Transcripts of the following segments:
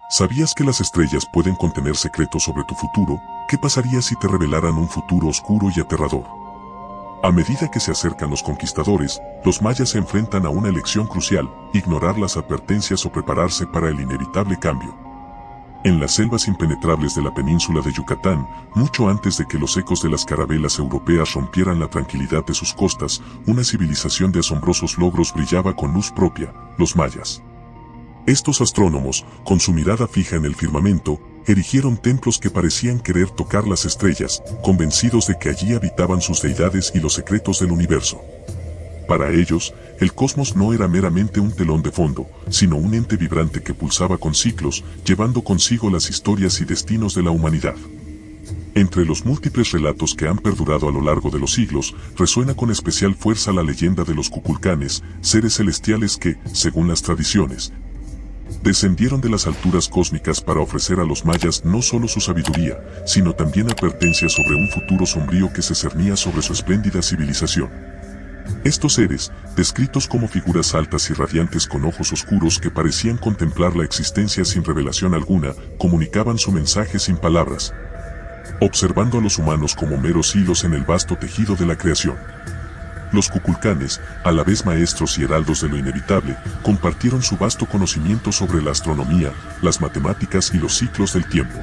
¿Sabías que las estrellas pueden contener secretos sobre tu futuro? ¿Qué pasaría si te revelaran un futuro oscuro y aterrador? A medida que se acercan los conquistadores, los mayas se enfrentan a una elección crucial: ignorar las advertencias o prepararse para el inevitable cambio. En las selvas impenetrables de la península de Yucatán, mucho antes de que los ecos de las carabelas europeas rompieran la tranquilidad de sus costas, una civilización de asombrosos logros brillaba con luz propia: los mayas. Estos astrónomos, con su mirada fija en el firmamento, erigieron templos que parecían querer tocar las estrellas, convencidos de que allí habitaban sus deidades y los secretos del universo. Para ellos, el cosmos no era meramente un telón de fondo, sino un ente vibrante que pulsaba con ciclos, llevando consigo las historias y destinos de la humanidad. Entre los múltiples relatos que han perdurado a lo largo de los siglos, resuena con especial fuerza la leyenda de los Kukulkanes, seres celestiales que, según las tradiciones, descendieron de las alturas cósmicas para ofrecer a los mayas no solo su sabiduría, sino también advertencias sobre un futuro sombrío que se cernía sobre su espléndida civilización. Estos seres, descritos como figuras altas y radiantes con ojos oscuros que parecían contemplar la existencia sin revelación alguna, comunicaban su mensaje sin palabras, observando a los humanos como meros hilos en el vasto tejido de la creación. Los Kukulkanes, a la vez maestros y heraldos de lo inevitable, compartieron su vasto conocimiento sobre la astronomía, las matemáticas y los ciclos del tiempo.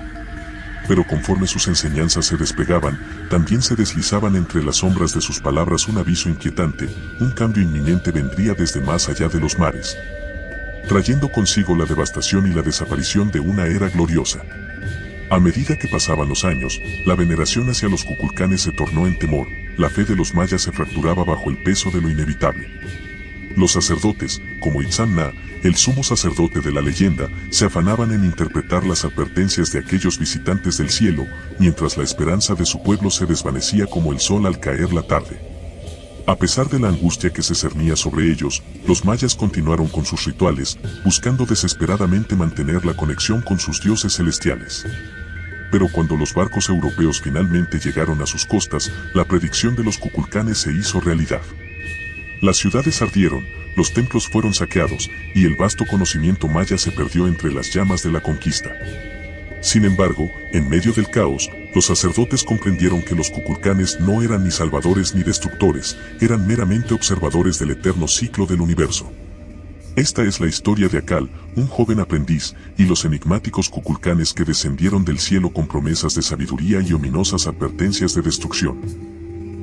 Pero conforme sus enseñanzas se despegaban, también se deslizaban entre las sombras de sus palabras un aviso inquietante: un cambio inminente vendría desde más allá de los mares, trayendo consigo la devastación y la desaparición de una era gloriosa. A medida que pasaban los años, la veneración hacia los Kukulkanes se tornó en temor, la fe de los mayas se fracturaba bajo el peso de lo inevitable. Los sacerdotes, como Itzan Na, el sumo sacerdote de la leyenda, se afanaban en interpretar las advertencias de aquellos visitantes del cielo, mientras la esperanza de su pueblo se desvanecía como el sol al caer la tarde. A pesar de la angustia que se cernía sobre ellos, los mayas continuaron con sus rituales, buscando desesperadamente mantener la conexión con sus dioses celestiales. Pero cuando los barcos europeos finalmente llegaron a sus costas, la predicción de los Kukulkanes se hizo realidad. Las ciudades ardieron, los templos fueron saqueados, y el vasto conocimiento maya se perdió entre las llamas de la conquista. Sin embargo, en medio del caos, los sacerdotes comprendieron que los Kukulkanes no eran ni salvadores ni destructores, eran meramente observadores del eterno ciclo del universo. Esta es la historia de Akal, un joven aprendiz, y los enigmáticos Kukulkanes que descendieron del cielo con promesas de sabiduría y ominosas advertencias de destrucción.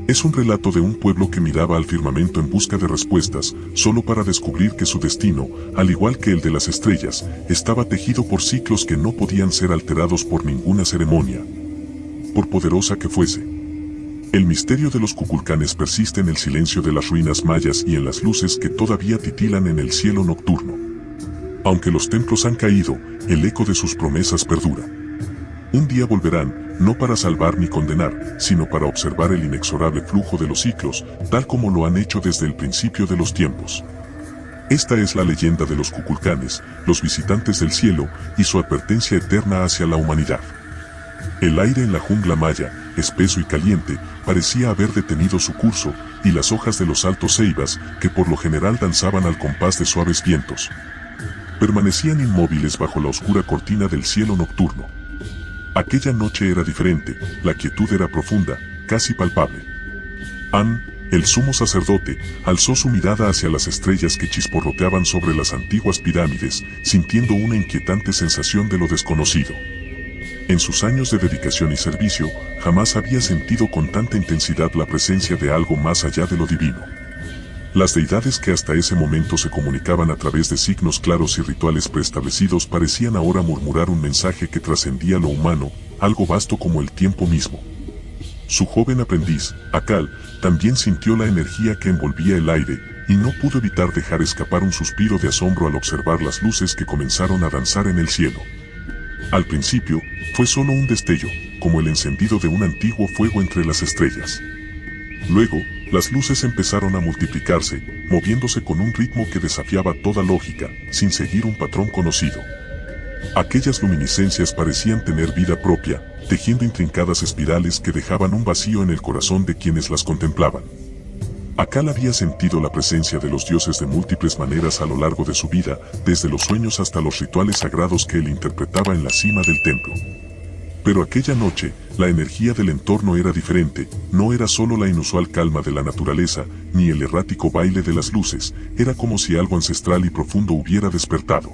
Es un relato de un pueblo que miraba al firmamento en busca de respuestas, solo para descubrir que su destino, al igual que el de las estrellas, estaba tejido por ciclos que no podían ser alterados por ninguna ceremonia, por poderosa que fuese. El misterio de los Kukulkanes persiste en el silencio de las ruinas mayas y en las luces que todavía titilan en el cielo nocturno. Aunque los templos han caído, el eco de sus promesas perdura. Un día volverán, no para salvar ni condenar, sino para observar el inexorable flujo de los ciclos, tal como lo han hecho desde el principio de los tiempos. Esta es la leyenda de los Kukulkanes, los visitantes del cielo, y su advertencia eterna hacia la humanidad. El aire en la jungla maya, espeso y caliente, parecía haber detenido su curso, y las hojas de los altos ceibas, que por lo general danzaban al compás de suaves vientos, permanecían inmóviles bajo la oscura cortina del cielo nocturno. Aquella noche era diferente, la quietud era profunda, casi palpable. An, el sumo sacerdote, alzó su mirada hacia las estrellas que chisporroteaban sobre las antiguas pirámides, sintiendo una inquietante sensación de lo desconocido. En sus años de dedicación y servicio, jamás había sentido con tanta intensidad la presencia de algo más allá de lo divino. Las deidades que hasta ese momento se comunicaban a través de signos claros y rituales preestablecidos parecían ahora murmurar un mensaje que trascendía lo humano, algo vasto como el tiempo mismo. Su joven aprendiz, Akal, también sintió la energía que envolvía el aire, y no pudo evitar dejar escapar un suspiro de asombro al observar las luces que comenzaron a danzar en el cielo. Al principio, fue solo un destello, como el encendido de un antiguo fuego entre las estrellas. Luego, las luces empezaron a multiplicarse, moviéndose con un ritmo que desafiaba toda lógica, sin seguir un patrón conocido. Aquellas luminiscencias parecían tener vida propia, tejiendo intrincadas espirales que dejaban un vacío en el corazón de quienes las contemplaban. Akal había sentido la presencia de los dioses de múltiples maneras a lo largo de su vida, desde los sueños hasta los rituales sagrados que él interpretaba en la cima del templo. Pero aquella noche, la energía del entorno era diferente, no era solo la inusual calma de la naturaleza, ni el errático baile de las luces, era como si algo ancestral y profundo hubiera despertado.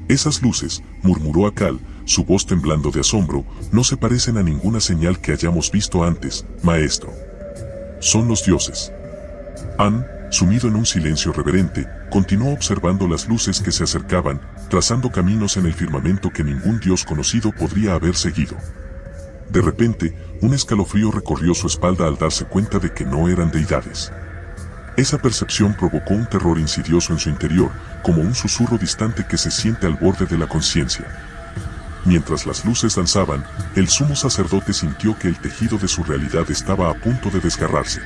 Esas luces, murmuró Akal, su voz temblando de asombro, no se parecen a ninguna señal que hayamos visto antes, maestro. Son los dioses. An, sumido en un silencio reverente, continuó observando las luces que se acercaban, trazando caminos en el firmamento que ningún dios conocido podría haber seguido. De repente, un escalofrío recorrió su espalda al darse cuenta de que no eran deidades. Esa percepción provocó un terror insidioso en su interior, como un susurro distante que se siente al borde de la conciencia. Mientras las luces danzaban, el sumo sacerdote sintió que el tejido de su realidad estaba a punto de desgarrarse.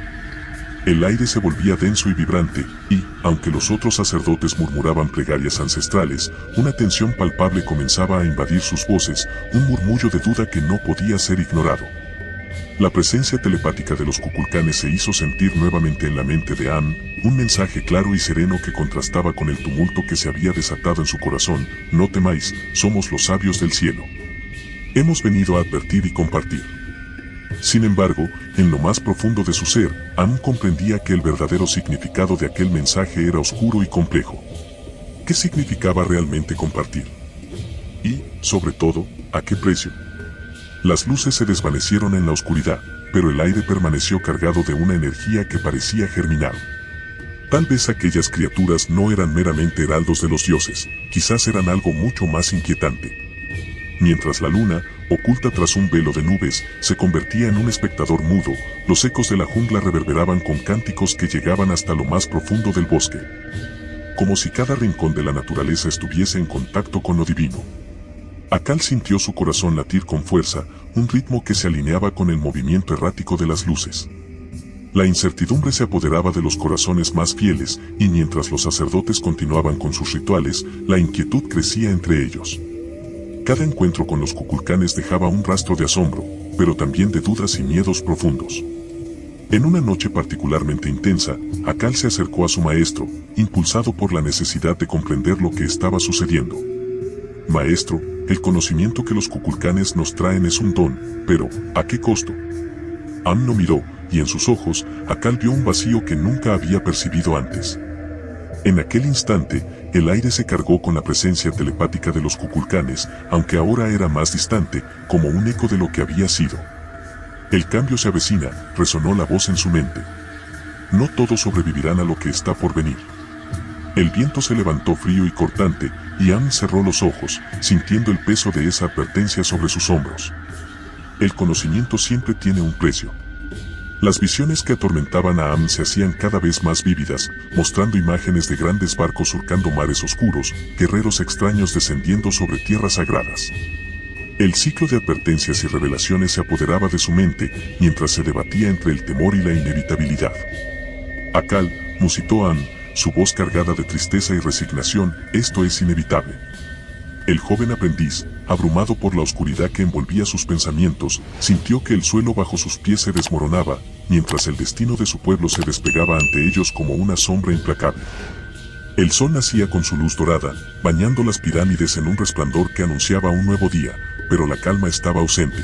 El aire se volvía denso y vibrante, y, aunque los otros sacerdotes murmuraban plegarias ancestrales, una tensión palpable comenzaba a invadir sus voces, un murmullo de duda que no podía ser ignorado. La presencia telepática de los Kukulkanes se hizo sentir nuevamente en la mente de An, un mensaje claro y sereno que contrastaba con el tumulto que se había desatado en su corazón: no temáis, somos los sabios del cielo. Hemos venido a advertir y compartir. Sin embargo, en lo más profundo de su ser, An comprendía que el verdadero significado de aquel mensaje era oscuro y complejo. ¿Qué significaba realmente compartir? Y, sobre todo, ¿a qué precio? Las luces se desvanecieron en la oscuridad, pero el aire permaneció cargado de una energía que parecía germinar. Tal vez aquellas criaturas no eran meramente heraldos de los dioses, quizás eran algo mucho más inquietante. Mientras la luna, oculta tras un velo de nubes, se convertía en un espectador mudo, los ecos de la jungla reverberaban con cánticos que llegaban hasta lo más profundo del bosque. Como si cada rincón de la naturaleza estuviese en contacto con lo divino. Akal sintió su corazón latir con fuerza, un ritmo que se alineaba con el movimiento errático de las luces. La incertidumbre se apoderaba de los corazones más fieles, y mientras los sacerdotes continuaban con sus rituales, la inquietud crecía entre ellos. Cada encuentro con los Kukulkanes dejaba un rastro de asombro, pero también de dudas y miedos profundos. En una noche particularmente intensa, Akal se acercó a su maestro, impulsado por la necesidad de comprender lo que estaba sucediendo. Maestro, el conocimiento que los Kukulkanes nos traen es un don, pero, ¿a qué costo? Am no miró, y en sus ojos, Akal vio un vacío que nunca había percibido antes. En aquel instante, el aire se cargó con la presencia telepática de los Kukulkanes, aunque ahora era más distante, como un eco de lo que había sido. El cambio se avecina, resonó la voz en su mente. No todos sobrevivirán a lo que está por venir. El viento se levantó frío y cortante, y Am cerró los ojos, sintiendo el peso de esa advertencia sobre sus hombros. El conocimiento siempre tiene un precio. Las visiones que atormentaban a Am se hacían cada vez más vívidas, mostrando imágenes de grandes barcos surcando mares oscuros, guerreros extraños descendiendo sobre tierras sagradas. El ciclo de advertencias y revelaciones se apoderaba de su mente, mientras se debatía entre el temor y la inevitabilidad. Akal, musitó Am, su voz cargada de tristeza y resignación: esto es inevitable. El joven aprendiz, abrumado por la oscuridad que envolvía sus pensamientos, sintió que el suelo bajo sus pies se desmoronaba, mientras el destino de su pueblo se despegaba ante ellos como una sombra implacable. El sol nacía con su luz dorada, bañando las pirámides en un resplandor que anunciaba un nuevo día, pero la calma estaba ausente.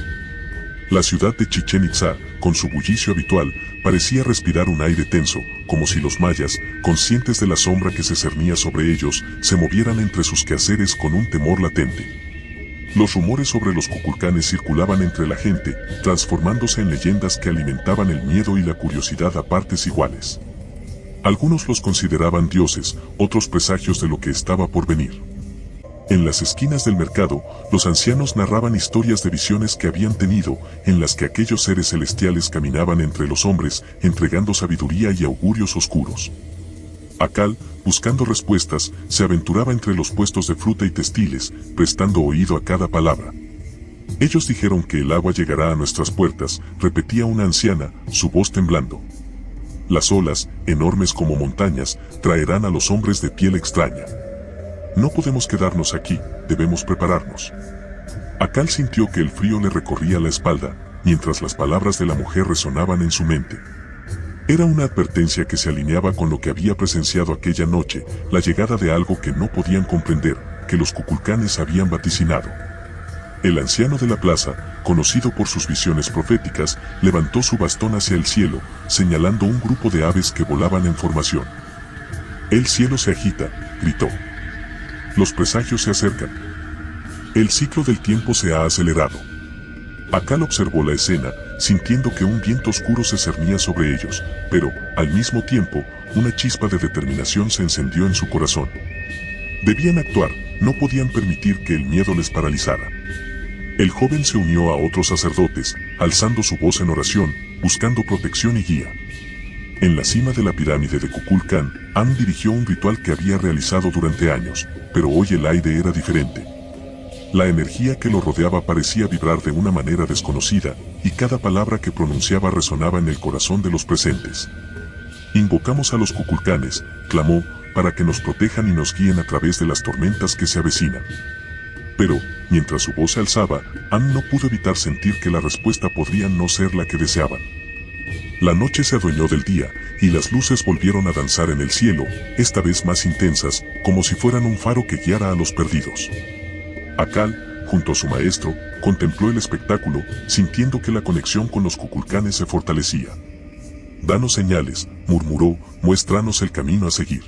La ciudad de Chichén Itzá, con su bullicio habitual, parecía respirar un aire tenso, como si los mayas, conscientes de la sombra que se cernía sobre ellos, se movieran entre sus quehaceres con un temor latente. Los rumores sobre los Kukulkanes circulaban entre la gente, transformándose en leyendas que alimentaban el miedo y la curiosidad a partes iguales. Algunos los consideraban dioses, otros presagios de lo que estaba por venir. En las esquinas del mercado, los ancianos narraban historias de visiones que habían tenido, en las que aquellos seres celestiales caminaban entre los hombres, entregando sabiduría y augurios oscuros. Akal, buscando respuestas, se aventuraba entre los puestos de fruta y textiles, prestando oído a cada palabra. Ellos dijeron que el agua llegará a nuestras puertas, repetía una anciana, su voz temblando. Las olas, enormes como montañas, traerán a los hombres de piel extraña. No podemos quedarnos aquí, debemos prepararnos. Akal sintió que el frío le recorría la espalda, mientras las palabras de la mujer resonaban en su mente. Era una advertencia que se alineaba con lo que había presenciado aquella noche, la llegada de algo que no podían comprender, que los Kukulkanes habían vaticinado. El anciano de la plaza, conocido por sus visiones proféticas, levantó su bastón hacia el cielo, señalando un grupo de aves que volaban en formación. «El cielo se agita», gritó. «Los presagios se acercan. El ciclo del tiempo se ha acelerado». Akal observó la escena, sintiendo que un viento oscuro se cernía sobre ellos, pero, al mismo tiempo, una chispa de determinación se encendió en su corazón. Debían actuar, no podían permitir que el miedo les paralizara. El joven se unió a otros sacerdotes, alzando su voz en oración, buscando protección y guía. En la cima de la pirámide de Kukulkan, An dirigió un ritual que había realizado durante años, pero hoy el aire era diferente. La energía que lo rodeaba parecía vibrar de una manera desconocida, y cada palabra que pronunciaba resonaba en el corazón de los presentes. «Invocamos a los Kukulkanes», clamó, «para que nos protejan y nos guíen a través de las tormentas que se avecinan». Pero, mientras su voz se alzaba, An no pudo evitar sentir que la respuesta podría no ser la que deseaban. La noche se adueñó del día, y las luces volvieron a danzar en el cielo, esta vez más intensas, como si fueran un faro que guiara a los perdidos. Akal, junto a su maestro, contempló el espectáculo, sintiendo que la conexión con los Kukulkanes se fortalecía. «Danos señales», murmuró, «muéstranos el camino a seguir».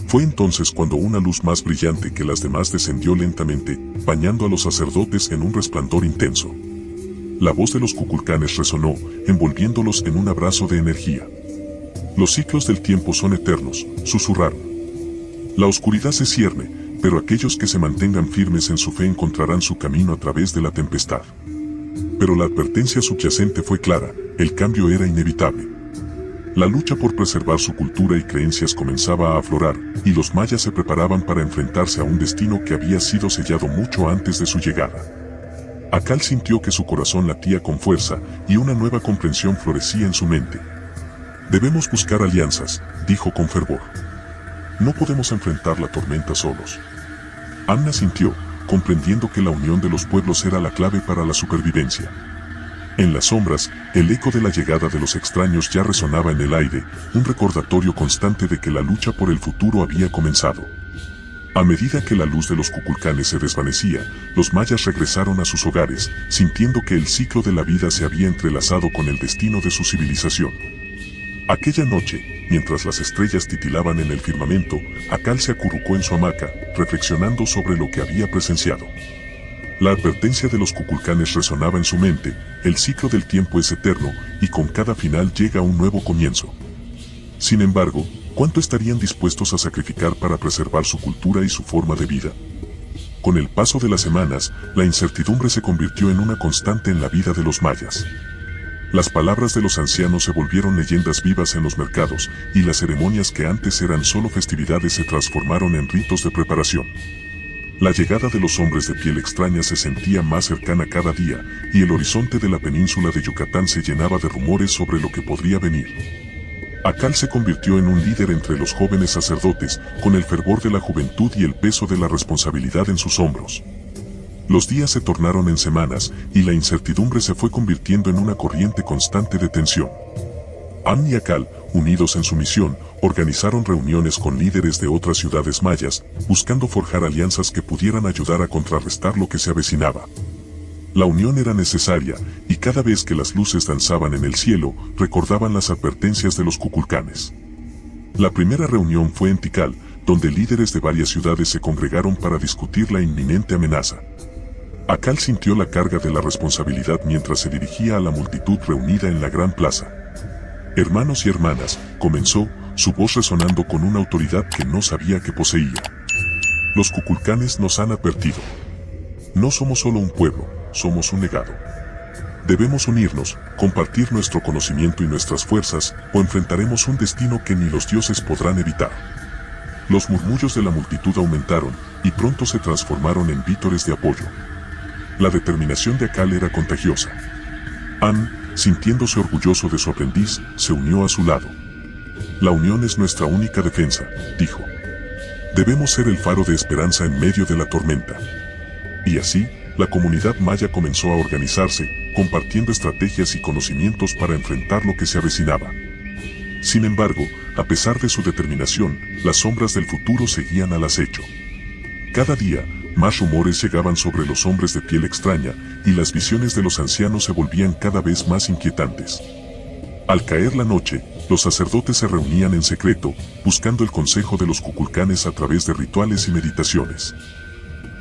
Fue entonces cuando una luz más brillante que las demás descendió lentamente, bañando a los sacerdotes en un resplandor intenso. La voz de los Kukulkanes resonó, envolviéndolos en un abrazo de energía. «Los ciclos del tiempo son eternos», susurraron. «La oscuridad se cierne, pero aquellos que se mantengan firmes en su fe encontrarán su camino a través de la tempestad». Pero la advertencia subyacente fue clara, el cambio era inevitable. La lucha por preservar su cultura y creencias comenzaba a aflorar, y los mayas se preparaban para enfrentarse a un destino que había sido sellado mucho antes de su llegada. Akal sintió que su corazón latía con fuerza, y una nueva comprensión florecía en su mente. «Debemos buscar alianzas», dijo con fervor. «No podemos enfrentar la tormenta solos». Anna sintió, comprendiendo que la unión de los pueblos era la clave para la supervivencia. En las sombras, el eco de la llegada de los extraños ya resonaba en el aire, un recordatorio constante de que la lucha por el futuro había comenzado. A medida que la luz de los Kukulkanes se desvanecía, los mayas regresaron a sus hogares, sintiendo que el ciclo de la vida se había entrelazado con el destino de su civilización. Aquella noche, mientras las estrellas titilaban en el firmamento, Akal se acurrucó en su hamaca, reflexionando sobre lo que había presenciado. La advertencia de los Kukulkanes resonaba en su mente, el ciclo del tiempo es eterno, y con cada final llega un nuevo comienzo. Sin embargo, ¿cuánto estarían dispuestos a sacrificar para preservar su cultura y su forma de vida? Con el paso de las semanas, la incertidumbre se convirtió en una constante en la vida de los mayas. Las palabras de los ancianos se volvieron leyendas vivas en los mercados, y las ceremonias que antes eran solo festividades se transformaron en ritos de preparación. La llegada de los hombres de piel extraña se sentía más cercana cada día, y el horizonte de la península de Yucatán se llenaba de rumores sobre lo que podría venir. Akal se convirtió en un líder entre los jóvenes sacerdotes, con el fervor de la juventud y el peso de la responsabilidad en sus hombros. Los días se tornaron en semanas, y la incertidumbre se fue convirtiendo en una corriente constante de tensión. An y Akal, unidos en su misión, organizaron reuniones con líderes de otras ciudades mayas, buscando forjar alianzas que pudieran ayudar a contrarrestar lo que se avecinaba. La unión era necesaria, y cada vez que las luces danzaban en el cielo, recordaban las advertencias de los Kukulkanes. La primera reunión fue en Tikal, donde líderes de varias ciudades se congregaron para discutir la inminente amenaza. Akal sintió la carga de la responsabilidad mientras se dirigía a la multitud reunida en la gran plaza. «Hermanos y hermanas», comenzó, su voz resonando con una autoridad que no sabía que poseía. «Los Kukulkanes nos han advertido. No somos solo un pueblo, somos un legado. Debemos unirnos, compartir nuestro conocimiento y nuestras fuerzas, o enfrentaremos un destino que ni los dioses podrán evitar». Los murmullos de la multitud aumentaron, y pronto se transformaron en vítores de apoyo. La determinación de Akal era contagiosa. An, sintiéndose orgulloso de su aprendiz, se unió a su lado. «La unión es nuestra única defensa», dijo. «Debemos ser el faro de esperanza en medio de la tormenta». Y así, la comunidad maya comenzó a organizarse, compartiendo estrategias y conocimientos para enfrentar lo que se avecinaba. Sin embargo, a pesar de su determinación, las sombras del futuro seguían al acecho. Cada día, más rumores llegaban sobre los hombres de piel extraña, y las visiones de los ancianos se volvían cada vez más inquietantes. Al caer la noche, los sacerdotes se reunían en secreto, buscando el consejo de los Kukulkanes a través de rituales y meditaciones.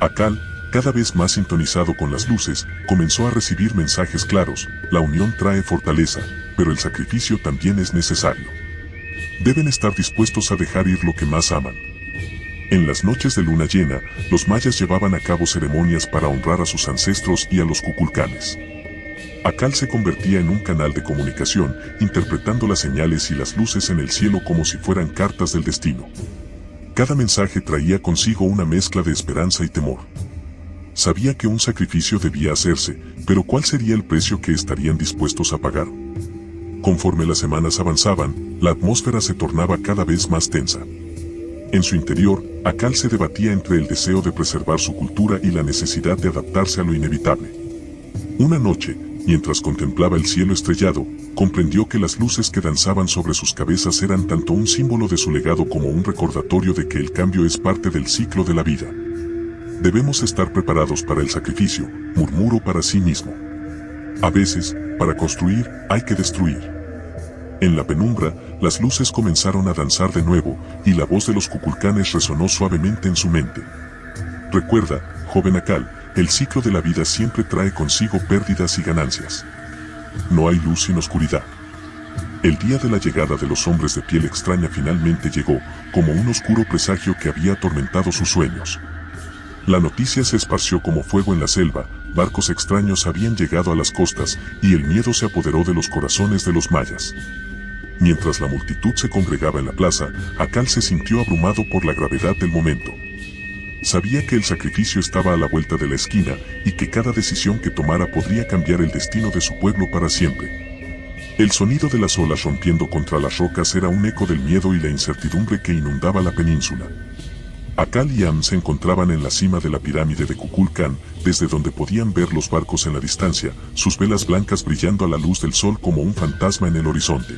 Akal, cada vez más sintonizado con las luces, comenzó a recibir mensajes claros: la unión trae fortaleza, pero el sacrificio también es necesario. Deben estar dispuestos a dejar ir lo que más aman. En las noches de luna llena, los mayas llevaban a cabo ceremonias para honrar a sus ancestros y a los Kukulkanes. Akal se convertía en un canal de comunicación, interpretando las señales y las luces en el cielo como si fueran cartas del destino. Cada mensaje traía consigo una mezcla de esperanza y temor. Sabía que un sacrificio debía hacerse, pero ¿cuál sería el precio que estarían dispuestos a pagar? Conforme las semanas avanzaban, la atmósfera se tornaba cada vez más tensa. En su interior, Akal se debatía entre el deseo de preservar su cultura y la necesidad de adaptarse a lo inevitable. Una noche, mientras contemplaba el cielo estrellado, comprendió que las luces que danzaban sobre sus cabezas eran tanto un símbolo de su legado como un recordatorio de que el cambio es parte del ciclo de la vida. Debemos estar preparados para el sacrificio, murmuró para sí mismo. A veces, para construir, hay que destruir. En la penumbra, las luces comenzaron a danzar de nuevo, y la voz de los Kukulkanes resonó suavemente en su mente. Recuerda, joven Akal, el ciclo de la vida siempre trae consigo pérdidas y ganancias. No hay luz sin oscuridad. El día de la llegada de los hombres de piel extraña finalmente llegó, como un oscuro presagio que había atormentado sus sueños. La noticia se esparció como fuego en la selva, barcos extraños habían llegado a las costas, y el miedo se apoderó de los corazones de los mayas. Mientras la multitud se congregaba en la plaza, Akal se sintió abrumado por la gravedad del momento. Sabía que el sacrificio estaba a la vuelta de la esquina, y que cada decisión que tomara podría cambiar el destino de su pueblo para siempre. El sonido de las olas rompiendo contra las rocas era un eco del miedo y la incertidumbre que inundaba la península. Akal y Am se encontraban en la cima de la pirámide de Kukulkan, desde donde podían ver los barcos en la distancia, sus velas blancas brillando a la luz del sol como un fantasma en el horizonte.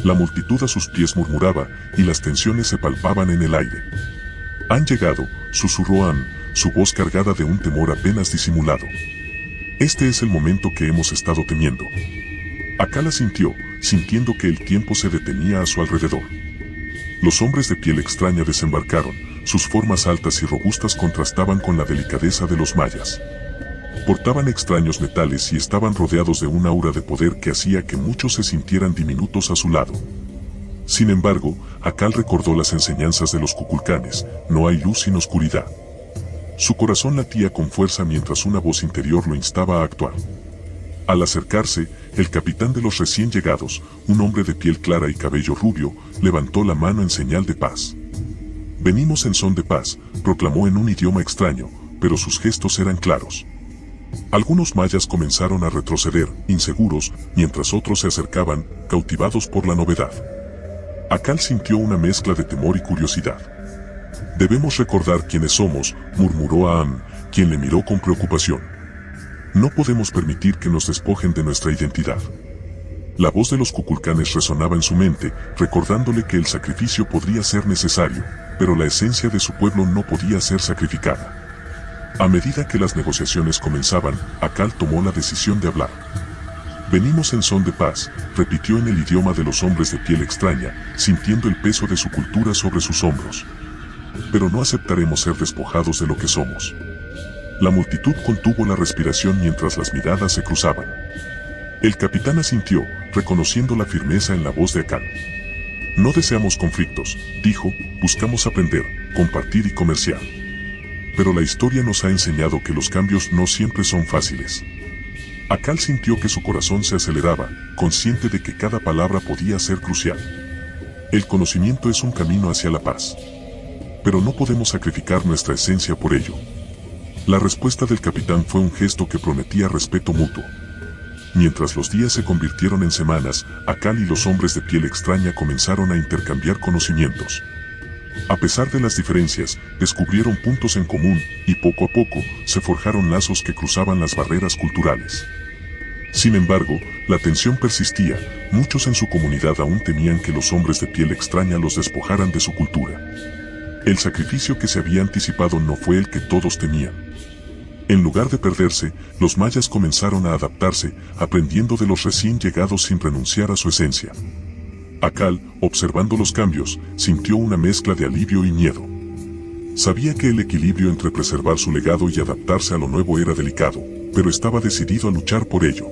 La multitud a sus pies murmuraba, y las tensiones se palpaban en el aire. «Han llegado», susurró Am, su voz cargada de un temor apenas disimulado. «Este es el momento que hemos estado temiendo». Akal asintió, sintiendo que el tiempo se detenía a su alrededor. Los hombres de piel extraña desembarcaron, sus formas altas y robustas contrastaban con la delicadeza de los mayas. Portaban extraños metales y estaban rodeados de un aura de poder que hacía que muchos se sintieran diminutos a su lado. Sin embargo, Akal recordó las enseñanzas de los Kukulkanes: no hay luz sin oscuridad. Su corazón latía con fuerza mientras una voz interior lo instaba a actuar. Al acercarse, el capitán de los recién llegados, un hombre de piel clara y cabello rubio, levantó la mano en señal de paz. «Venimos en son de paz», proclamó en un idioma extraño, pero sus gestos eran claros. Algunos mayas comenzaron a retroceder, inseguros, mientras otros se acercaban, cautivados por la novedad. Akal sintió una mezcla de temor y curiosidad. «Debemos recordar quiénes somos», murmuró a Am, quien le miró con preocupación. «No podemos permitir que nos despojen de nuestra identidad». La voz de los Kukulkanes resonaba en su mente, recordándole que el sacrificio podría ser necesario, pero la esencia de su pueblo no podía ser sacrificada. A medida que las negociaciones comenzaban, Akal tomó la decisión de hablar. «Venimos en son de paz», repitió en el idioma de los hombres de piel extraña, sintiendo el peso de su cultura sobre sus hombros. «Pero no aceptaremos ser despojados de lo que somos». La multitud contuvo la respiración mientras las miradas se cruzaban. El capitán asintió, reconociendo la firmeza en la voz de Akal. «No deseamos conflictos», dijo, «buscamos aprender, compartir y comerciar». Pero la historia nos ha enseñado que los cambios no siempre son fáciles. Akal sintió que su corazón se aceleraba, consciente de que cada palabra podía ser crucial. El conocimiento es un camino hacia la paz. Pero no podemos sacrificar nuestra esencia por ello. La respuesta del capitán fue un gesto que prometía respeto mutuo. Mientras los días se convirtieron en semanas, Akal y los hombres de piel extraña comenzaron a intercambiar conocimientos. A pesar de las diferencias, descubrieron puntos en común, y poco a poco, se forjaron lazos que cruzaban las barreras culturales. Sin embargo, la tensión persistía, muchos en su comunidad aún temían que los hombres de piel extraña los despojaran de su cultura. El sacrificio que se había anticipado no fue el que todos temían. En lugar de perderse, los mayas comenzaron a adaptarse, aprendiendo de los recién llegados sin renunciar a su esencia. Akal, observando los cambios, sintió una mezcla de alivio y miedo. Sabía que el equilibrio entre preservar su legado y adaptarse a lo nuevo era delicado, pero estaba decidido a luchar por ello.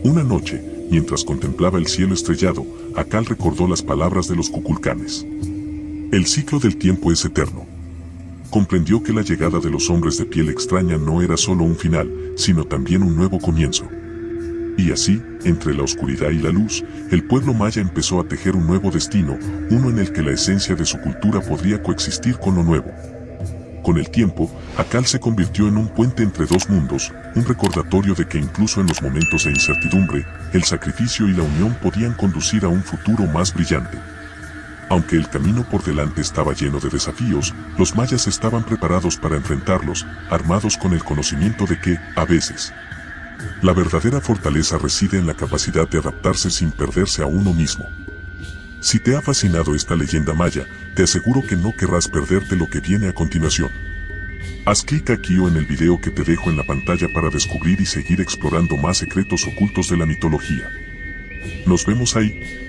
Una noche, mientras contemplaba el cielo estrellado, Akal recordó las palabras de los Kukulkanes. El ciclo del tiempo es eterno. Comprendió que la llegada de los hombres de piel extraña no era solo un final, sino también un nuevo comienzo. Y así, entre la oscuridad y la luz, el pueblo maya empezó a tejer un nuevo destino, uno en el que la esencia de su cultura podría coexistir con lo nuevo. Con el tiempo, Akal se convirtió en un puente entre dos mundos, un recordatorio de que incluso en los momentos de incertidumbre, el sacrificio y la unión podían conducir a un futuro más brillante. Aunque el camino por delante estaba lleno de desafíos, los mayas estaban preparados para enfrentarlos, armados con el conocimiento de que, a veces, la verdadera fortaleza reside en la capacidad de adaptarse sin perderse a uno mismo. Si te ha fascinado esta leyenda maya, te aseguro que no querrás perderte lo que viene a continuación. Haz clic aquí o en el video que te dejo en la pantalla para descubrir y seguir explorando más secretos ocultos de la mitología. Nos vemos ahí.